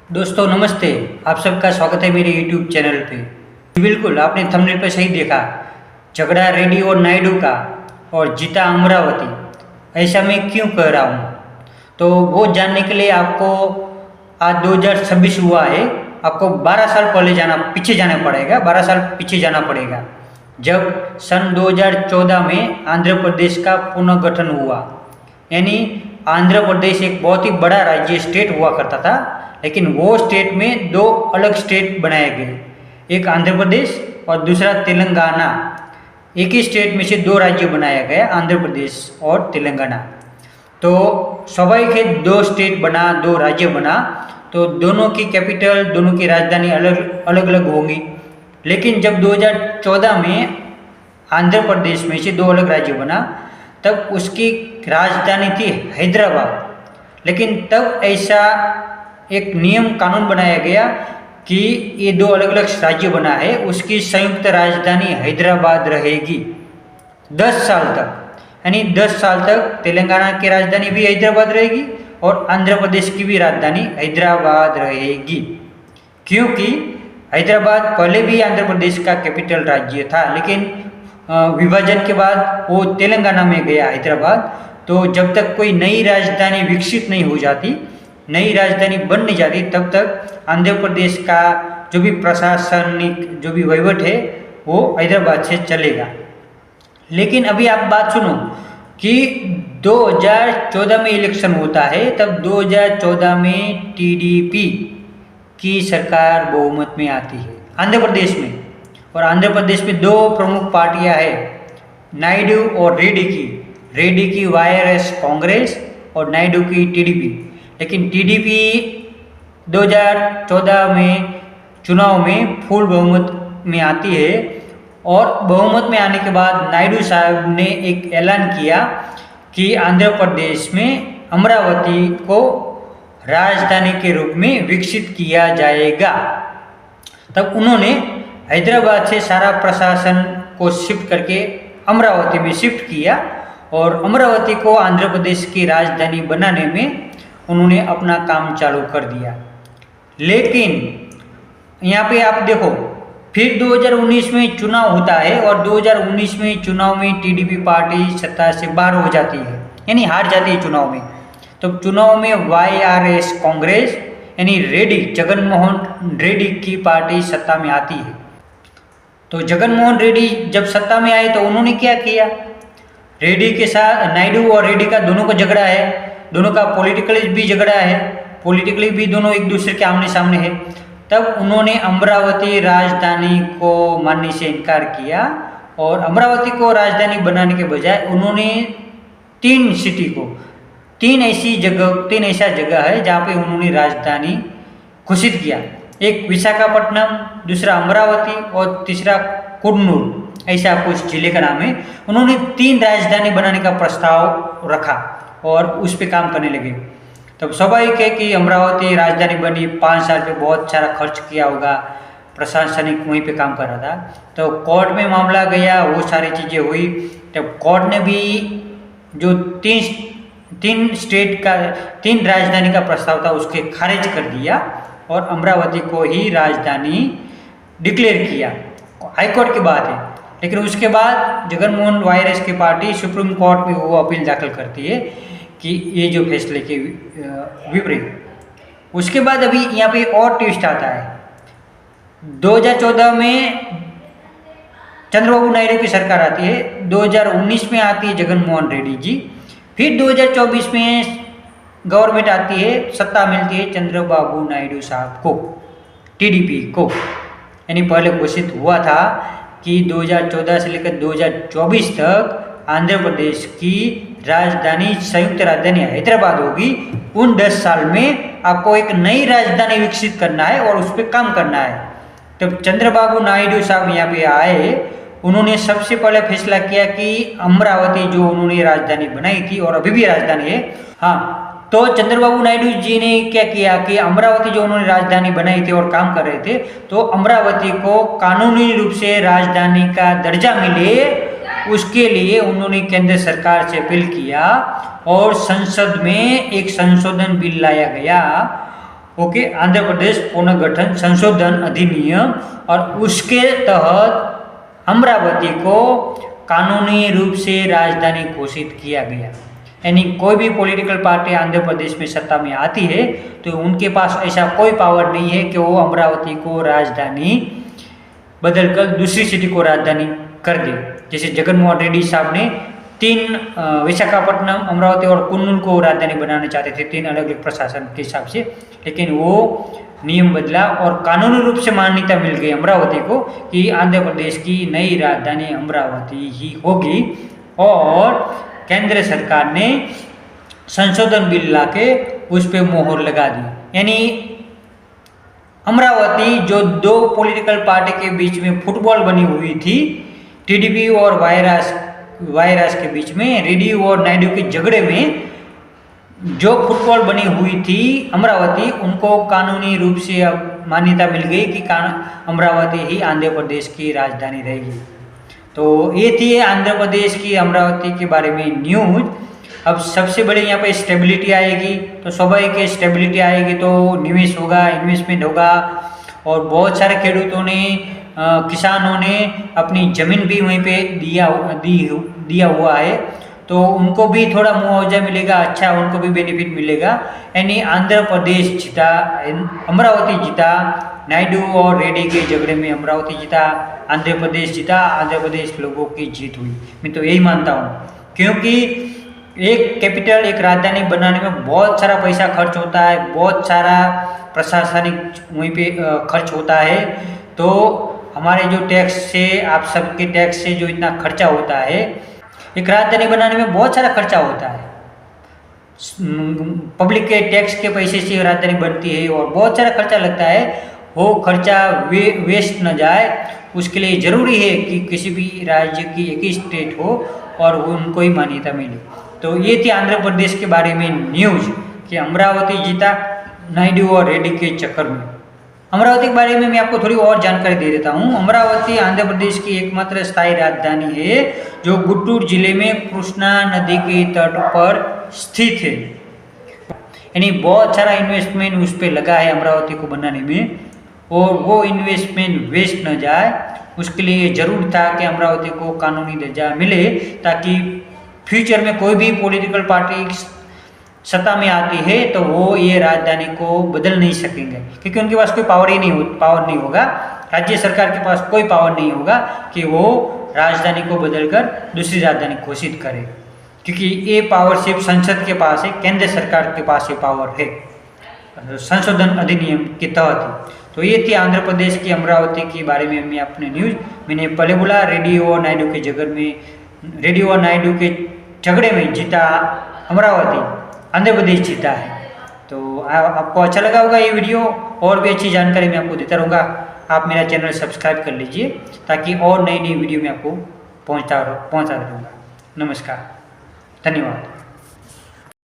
दोस्तों नमस्ते। आप सबका स्वागत है मेरे YouTube चैनल पे। बिल्कुल आपने थंबनेल पे सही देखा, झगड़ा रेड्डी और नायडू का और जीता अमरावती। ऐसा मैं क्यों कह रहा हूँ, तो वो जानने के लिए आपको आज 2026 हुआ है, आपको 12 साल पीछे जाना पड़ेगा। 12 साल पीछे जाना पड़ेगा, जब सन 2014 में आंध्र प्रदेश का पुनर्गठन हुआ। यानी आंध्र प्रदेश एक बहुत ही बड़ा राज्य स्टेट हुआ करता था, लेकिन वो स्टेट में दो अलग स्टेट बनाए गए, एक आंध्र प्रदेश और दूसरा तेलंगाना। एक ही स्टेट में से दो राज्य बनाया गया, आंध्र प्रदेश और तेलंगाना। तो स्वाभाविक है, दो स्टेट बना, दो राज्य बना, तो दोनों की कैपिटल, दोनों की राजधानी अलग अलग होंगी। लेकिन जब 2014 में आंध्र प्रदेश में से दो अलग राज्य बना, तब उसकी राजधानी थी हैदराबाद। लेकिन तब ऐसा एक नियम कानून बनाया गया कि ये दो अलग अलग राज्य बना है, उसकी संयुक्त राजधानी हैदराबाद रहेगी 10 साल तक। यानी 10 साल तक तेलंगाना की राजधानी भी हैदराबाद रहेगी और आंध्र प्रदेश की भी राजधानी हैदराबाद रहेगी। क्योंकि हैदराबाद पहले भी आंध्र प्रदेश का कैपिटल राज्य था, लेकिन विभाजन के बाद वो तेलंगाना में गया हैदराबाद। तो जब तक कोई नई राजधानी विकसित नहीं हो जाती, नई राजधानी बन नहीं जाती, तब तक आंध्र प्रदेश का जो भी प्रशासनिक जो भी वहीवट है वो हैदराबाद से चलेगा। लेकिन अभी आप बात सुनो कि 2014 में इलेक्शन होता है, तब 2014 में टीडीपी की सरकार बहुमत में आती है आंध्र प्रदेश में। और आंध्र प्रदेश में दो प्रमुख पार्टियां हैं, नायडू और रेड्डी की वाईआरएस कांग्रेस और नायडू की टीडीपी। लेकिन टीडीपी 2014 में चुनाव में फुल बहुमत में आती है, और बहुमत में आने के बाद नायडू साहब ने एक ऐलान किया कि आंध्र प्रदेश में अमरावती को राजधानी के रूप में विकसित किया जाएगा। तब उन्होंने हैदराबाद से सारा प्रशासन को शिफ्ट करके अमरावती में शिफ्ट किया, और अमरावती को आंध्र प्रदेश की राजधानी बनाने में उन्होंने अपना काम चालू कर दिया। लेकिन यहाँ पे आप देखो, फिर 2019 में चुनाव होता है, और 2019 में चुनाव में टीडीपी पार्टी सत्ता से बाहर हो जाती है, यानी हार जाती है चुनाव में। तो चुनाव में वाईआरएस कांग्रेस यानी जगनमोहन रेड्डी की पार्टी सत्ता में आती है। तो जगनमोहन रेड्डी जब सत्ता में आए तो उन्होंने क्या किया, रेड्डी के साथ, नायडू और रेड्डी का दोनों का झगड़ा है, दोनों का पॉलिटिकली भी झगड़ा है, पॉलिटिकली भी दोनों एक दूसरे के आमने सामने है। तब उन्होंने अमरावती राजधानी को मानने से इनकार किया, और अमरावती को राजधानी बनाने के बजाय उन्होंने तीन ऐसा जगह है जहाँ पे उन्होंने राजधानी घोषित किया। एक विशाखापट्टनम, दूसरा अमरावती और तीसरा कुन्नूर, ऐसा कुछ जिले का नाम है। उन्होंने 3 राजधानी बनाने का प्रस्ताव रखा और उस पर काम करने लगे। तब स्वाभाविक है कि अमरावती राजधानी बनी, 5 साल पे बहुत सारा खर्च किया होगा, प्रशासनिक वहीं पे काम कर रहा था। तो कोर्ट में मामला गया, वो सारी चीज़ें हुई। तब कोर्ट ने भी जो तीन राजधानी का प्रस्ताव था उसके खारिज कर दिया, और अमरावती को ही राजधानी डिक्लेयर किया। हाईकोर्ट की बात है। लेकिन उसके बाद जगनमोहन वाईआरएस की पार्टी सुप्रीम कोर्ट में वो अपील दाखिल करती है कि ये जो फैसले के विपरीत। उसके बाद अभी यहाँ पे और ट्विस्ट आता है। 2014 में चंद्रबाबू नायडू की सरकार आती है, 2019 में आती है जगनमोहन रेड्डी जी, फिर 2024 में गवर्नमेंट आती है, सत्ता मिलती है चंद्रबाबू नायडू साहब को, टीडीपी को। यानी पहले घोषित हुआ था कि 2014 से लेकर 2024 तक आंध्र प्रदेश की राजधानी, संयुक्त राजधानी हैदराबाद होगी। उन 10 साल में आपको एक नई राजधानी विकसित करना है और उस पर काम करना है। तब चंद्रबाबू नायडू साहब यहाँ पे आए, उन्होंने सबसे पहले फैसला किया कि अमरावती जो उन्होंने राजधानी बनाई थी और अभी भी राजधानी है, हाँ, तो चंद्रबाबू नायडू जी ने क्या किया कि अमरावती जो उन्होंने राजधानी बनाई थी और काम कर रहे थे, तो अमरावती को कानूनी रूप से राजधानी का दर्जा मिले, उसके लिए उन्होंने केंद्र सरकार से अपील किया, और संसद में एक संशोधन बिल लाया गया, ओके, आंध्र प्रदेश पुनर्गठन संशोधन अधिनियम, और उसके तहत अमरावती को कानूनी रूप से राजधानी घोषित किया गया। यानी कोई भी पॉलिटिकल पार्टी आंध्र प्रदेश में सत्ता में आती है तो उनके पास ऐसा कोई पावर नहीं है कि वो अमरावती को राजधानी बदलकर दूसरी सिटी को राजधानी कर दे। जैसे जगनमोहन रेड्डी साहब ने 3 विशाखापट्टनम, अमरावती और कुन्नूल को राजधानी बनाना चाहते थे 3 अलग अलग प्रशासन के हिसाब से, लेकिन वो नियम बदला और कानूनी रूप से मान्यता मिल गई अमरावती को कि आंध्र प्रदेश की नई राजधानी अमरावती ही होगी। और केंद्र सरकार ने संशोधन बिल ला के उस पर मोहर लगा दी। यानी अमरावती जो 2 पॉलिटिकल पार्टी के बीच में फुटबॉल बनी हुई थी, टीडीपी और वायरास के बीच में, रेड्डी और नायडू के झगड़े में जो फुटबॉल बनी हुई थी अमरावती, उनको कानूनी रूप से अब मान्यता मिल गई कि अमरावती ही आंध्र प्रदेश की राजधानी रहेगी। तो ये थी आंध्र प्रदेश की अमरावती के बारे में न्यूज। अब सबसे बड़ी यहाँ पे स्टेबिलिटी आएगी, तो स्वाभाविक है स्टेबिलिटी आएगी तो निवेश होगा, इन्वेस्टमेंट होगा, और बहुत सारे खेडूतों ने, किसानों ने अपनी ज़मीन भी वहीं पे दिया हुआ है, तो उनको भी थोड़ा मुआवजा मिलेगा, अच्छा उनको भी बेनिफिट मिलेगा। यानी आंध्र प्रदेश जीता, अमरावती जीता, नायडू और रेड्डी के झगड़े में अमरावती जीता, आंध्र प्रदेश जीता, आंध्र प्रदेश लोगों की जीत हुई। मैं तो यही मानता हूँ, क्योंकि एक कैपिटल, एक राजधानी बनाने में बहुत सारा पैसा खर्च होता है, बहुत सारा प्रशासनिक वहीं पे खर्च होता है। तो हमारे जो टैक्स से, आप सबके टैक्स से जो इतना खर्चा होता है, एक राजधानी बनाने में बहुत सारा खर्चा होता है। पब्लिक के टैक्स के पैसे से राजधानी बनती है और बहुत सारा खर्चा लगता है। वो खर्चा वेस्ट न जाए, उसके लिए ज़रूरी है कि किसी भी राज्य की एक ही स्टेट हो और उनको ही मान्यता मिले। तो ये थी आंध्र प्रदेश के बारे में न्यूज़ कि अमरावती जीता नायडू और रेड्डी के चक्कर में। अमरावती के बारे में मैं आपको थोड़ी और जानकारी दे देता हूँ। अमरावती आंध्र प्रदेश की एकमात्र स्थायी राजधानी है जो गुंटूर जिले में कृष्णा नदी के तट पर स्थित है। यानी बहुत सारा इन्वेस्टमेंट उस पर लगा है अमरावती को बनाने में, और वो इन्वेस्टमेंट वेस्ट न जाए उसके लिए ज़रूर था कि अमरावती को कानूनी दर्जा मिले, ताकि फ्यूचर में कोई भी पॉलिटिकल पार्टी सत्ता में आती है तो वो ये राजधानी को बदल नहीं सकेंगे, क्योंकि उनके पास कोई पावर नहीं होगा। राज्य सरकार के पास कोई पावर नहीं होगा कि वो राजधानी को बदलकर दूसरी राजधानी घोषित करे, क्योंकि ये पावर सिर्फ संसद के पास है, केंद्र सरकार के पास ये पावर है संशोधन अधिनियम के तहत। तो ये थी आंध्र प्रदेश की अमरावती के बारे में मैं अपने न्यूज़। मैंने पहले बोला रेड्डी और नायडू के झगड़े में जीता अमरावती, आंध्र प्रदेश जीता है। तो आपको अच्छा लगा होगा ये वीडियो, और भी अच्छी जानकारी मैं आपको देता रहूँगा। आप मेरा चैनल सब्सक्राइब कर लीजिए ताकि और नई वीडियो मैं आपको पहुँचता रहूँगा। नमस्कार, धन्यवाद।